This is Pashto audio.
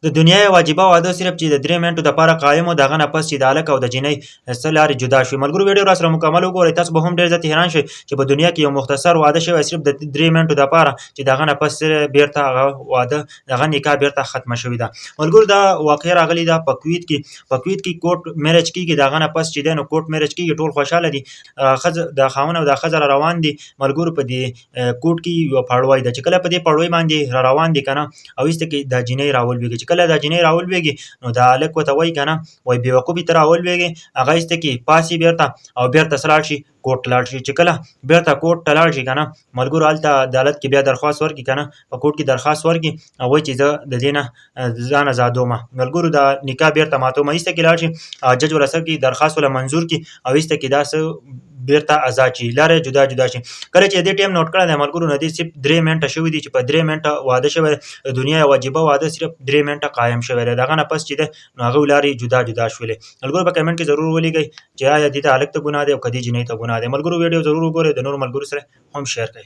د دنیا یو واجبه واده صرف چې د 3 منټو دپاره قایم و د هغه نه پس چې د هلک او د جینۍ څه لارې جدا شوې. ملګرو ویډیو راسره مکمل وګورئ، تاسو به هم ډېر زیات حیران شئ چې په دنیا کې یو مختصر واده شوی صرف د 3 منټو دپاره چې د هغه نه پس بیرته هغه واده هغه نکاح بیرته ختمه شوې ده. ملګرو دا واقعه راغلې ده په کویت کې کوټ میرج کېږي، د هغه نه پس چې دی نو کوټ میرج کېږي، ټول خوشحاله دي، ښځه د خاوند او د ښځه را روان دي. ملګرو په دې کوټ کې یوه پړوی ده چې کله په دې پړوی باندې را روان دي که نه او ایسته کې دا جینۍ راولوېږي. چې کله دا جینۍ راولوېږي نو دا هلک ورته وایي که نه وایي بېوقوفې ته راولوېږي، هغه ایسته کې پاسي بیرته او بیرته څه لاړ شي کوټ ته لاړ شي. چې کله بیرته کوټ ته لاړ شي که نه ملګرو هلته عدالت کې بیا درخواست ورکړي که نه په کوټ کې درخواست ورکړي او وایي چې زه د دې نه ځان ازادومه. ملګرو دا نکاح بیرته ماتومه، ایسته کې لاړ شي جج وله څه کړي درخواست وله منظور کړي او ایسته کې دا څه بیرته آزاد شي، لارې جدا جدا شي. کله چې دې ټیم نوټ کړی دی ملګرو نو دې صرف 3 منټه شوي دي چې په 3 منټه واده شوی دی. د دنیا یو واجبه واده صرف 3 منټه قایم شوی دی، د هغه نه پس چې دی نو هغوی لارې جدا جدا شولې. ملګرو په کمنټ کې ضرور ولیکئ چې آیا دې ته هلک ته ګناه دی او که دې جینۍ ته ګناه دی. ملګرو ویډیو ضرور وګورئ، د نورو ملګرو سره هم شیر کړئ.